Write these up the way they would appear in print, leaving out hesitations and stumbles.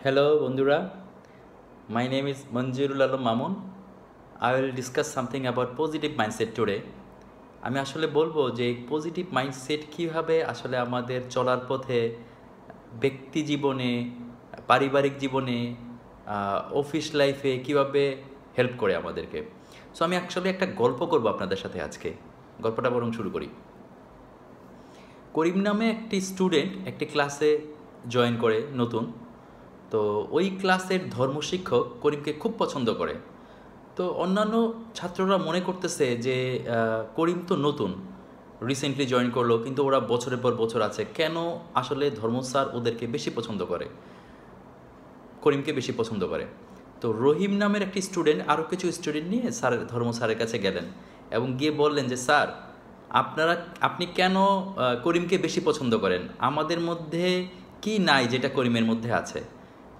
Hello, Bondura. My name is Manjurul Alam Mamun. I will discuss something about positive mindset today. আমি আসলে বলবো যে positive mindset কীভাবে আসলে আমাদের চলার পথে ব্যক্তি জীবনে, পারিবারিক জীবনে, অফিস লাইফে কীভাবে হেল্প করে আমাদেরকে। সো আমি অ্যাকচুয়ালি একটা গল্প করব আপনাদের সাথে আজকে। গল্পটা বরং শুরু করি। করিম নামে একটি স্টুডেন্ট একটি ক্লাসে জয়েন করে নতুন। তো ওই ক্লাসের ধর্মশিক্ষক করিমকে খুব পছন্দ করে। তো অন্যান্য ছাত্ররা মনে করতেছে যে করিম তো নতুন, রিসেন্টলি জয়েন করলো, কিন্তু ওরা বছরের পর বছর আছে, কেন আসলে ধর্ম স্যার ওদেরকে বেশি পছন্দ করে, করিমকে বেশি পছন্দ করে। তো রহিম নামের একটি স্টুডেন্ট আরও কিছু স্টুডেন্ট নিয়ে ধর্ম স্যারের কাছে গেলেন এবং গিয়ে বললেন যে স্যার, আপনি কেন করিমকে বেশি পছন্দ করেন? আমাদের মধ্যে কি নাই যেটা করিমের মধ্যে আছে?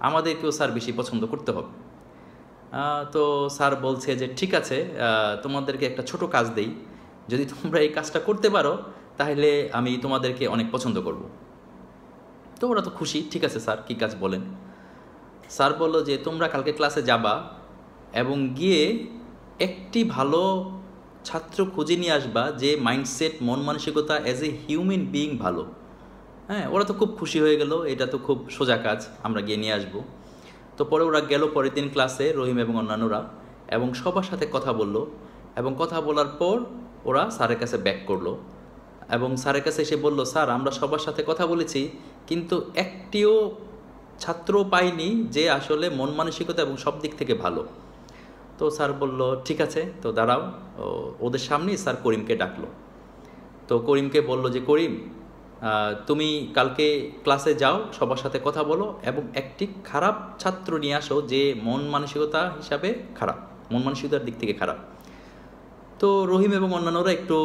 আমাদেরকেও স্যার বেশি পছন্দ করতে হবে। তো স্যার বলছে যে ঠিক আছে, তোমাদেরকে একটা ছোট কাজ দেই, যদি তোমরা এই কাজটা করতে পারো তাহলে আমি তোমাদেরকে অনেক পছন্দ করব। তো ওরা তো খুশি, ঠিক আছে স্যার, কী কাজ বলেন। স্যার বলল যে তোমরা কালকে ক্লাসে যাবা এবং গিয়ে একটি ভালো ছাত্র খুঁজে নিয়ে আসবা যে মাইন্ডসেট, মন মানসিকতা অ্যাজ এ হিউম্যান বিইং ভালো। হ্যাঁ, ওরা তো খুব খুশি হয়ে গেল, এটা তো খুব সোজা কাজ, আমরা গিয়ে নিয়ে আসবো। তো পরে ওরা গেল পরের দিন ক্লাসে, রহিম এবং অন্যান্যরা, এবং সবার সাথে কথা বলল, এবং কথা বলার পর ওরা স্যারের কাছে ব্যাক করলো এবং স্যারের কাছে এসে বলল, স্যার আমরা সবার সাথে কথা বলেছি, কিন্তু একটিও ছাত্র পাইনি যে আসলে মন মানসিকতা এবং সব দিক থেকে ভালো। তো স্যার বলল ঠিক আছে, তো দাঁড়াও। ওদের সামনেই স্যার করিমকে ডাকলো। তো করিমকে বলল যে করিম, তুমি কালকে ক্লাসে যাও, সবার সাথে কথা বলো এবং একটি খারাপ ছাত্র নিয়ে আসো যে মন মানসিকতা হিসাবে খারাপ, মন মানসিকতার দিক থেকে খারাপ। তো রহিম এবং অন্যান্যরা একটু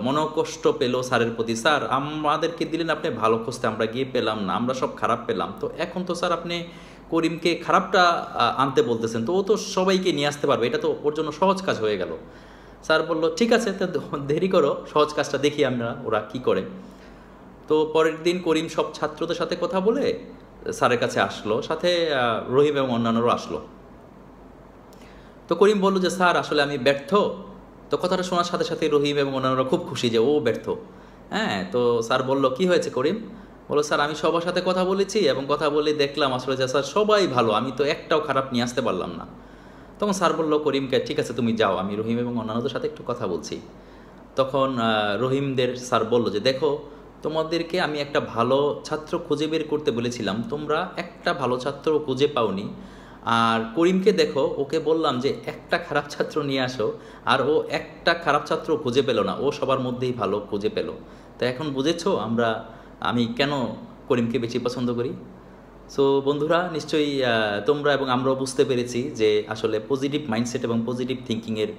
মনোকষ্ট পেল স্যারের প্রতি। স্যার, আমাদেরকে দিলেন আপনি ভালো খুঁজতে, আমরা গিয়ে পেলাম না, আমরা সব খারাপ পেলাম। তো এখন তো স্যার আপনি করিমকে খারাপটা আনতে বলতেছেন, তো ও তো সবাইকে নিয়ে আসতে পারবে, এটা তো ওর জন্য সহজ কাজ হয়ে গেল। স্যার বলল ঠিক আছে, তো দেরি করো, সহজ কাজটা দেখি আমরা ওরা কি করে। তো পরের দিন করিম সব ছাত্রদের সাথে কথা বলে স্যারের কাছে আসলো, সাথে রহিম এবং অন্যান্যরাও আসলো। তো করিম বলল যে স্যার আসলে আমি ব্যর্থ। তো কথাটা শোনার সাথে সাথে রহিম এবং অন্যান্যরা খুব খুশি যে ও ব্যর্থ। হ্যাঁ, তো স্যার বলল কি হয়েছে করিম? বললো স্যার আমি সবার সাথে কথা বলেছি এবং কথা বলে দেখলাম আসলে যে স্যার সবাই ভালো, আমি তো একটাও খারাপ নিয়ে আসতে পারলাম না। তখন স্যার বলল করিমকে ঠিক আছে তুমি যাও, আমি রহিম এবং অন্যান্যদের সাথে একটু কথা বলছি। তখন রহিমদের স্যার বলল যে দেখো, তোমাদেরকে আমি একটা ভালো ছাত্র খুঁজে বের করতে বলেছিলাম, তোমরা একটা ভালো ছাত্র খুঁজে পাওনি। আর করিমকে দেখো, ওকে বললাম যে একটা খারাপ ছাত্র নিয়ে আসো, আর ও একটা খারাপ ছাত্র খুঁজে পেল না, ও সবার মধ্যেই ভালো খুঁজে পেল। তো এখন বুঝেছো আমি কেন করিমকে বেশি পছন্দ করি। সো বন্ধুরা, নিশ্চয়ই তোমরা এবং আমরাও বুঝতে পেরেছি যে আসলে পজিটিভ মাইন্ডসেট এবং পজিটিভ থিঙ্কিংয়ের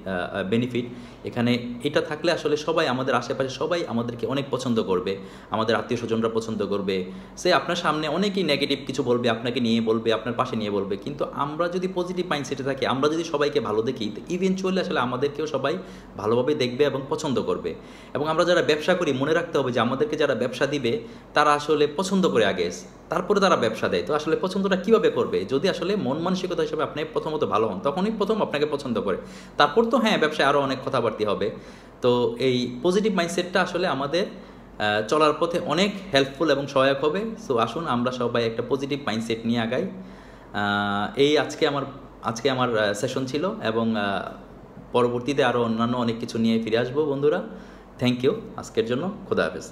বেনিফিট এখানে। এটা থাকলে আসলে সবাই, আমাদের আশেপাশে সবাই আমাদেরকে অনেক পছন্দ করবে, আমাদের আত্মীয় স্বজনরা পছন্দ করবে। সে আপনার সামনে অনেকেই নেগেটিভ কিছু বলবে, আপনাকে নিয়ে বলবে, আপনার পাশে নিয়ে বলবে, কিন্তু আমরা যদি পজিটিভ মাইন্ডসেটে থাকি, আমরা যদি সবাইকে ভালো দেখি, তো ইভেনচুয়ালি আসলে আমাদেরকেও সবাই ভালোভাবে দেখবে এবং পছন্দ করবে। এবং আমরা যারা ব্যবসা করি, মনে রাখতে হবে যে আমাদেরকে যারা ব্যবসা দিবে তারা আসলে পছন্দ করে আগে, তারপরে তারা ব্যবসা দেয়। তো আসলে পছন্দটা কীভাবে করবে? যদি আসলে মন মানসিকতা হিসেবে আপনি প্রথমত ভালো হন, তখনই প্রথম আপনাকে পছন্দ করে। তারপর তো হ্যাঁ, ব্যবসায় আরও অনেক কথাবার্তি হবে। তো এই পজিটিভ মাইন্ডসেটটা আসলে আমাদের চলার পথে অনেক হেল্পফুল এবং সহায়ক হবে। সো আসুন আমরা সবাই একটা পজিটিভ মাইন্ডসেট নিয়ে আগাই। এই আজকে আমার সেশন ছিল, এবং পরবর্তীতে আরও অন্যান্য অনেক কিছু নিয়ে ফিরে আসবো বন্ধুরা। থ্যাংক ইউ আজকের জন্য। খোদা হাফেজ।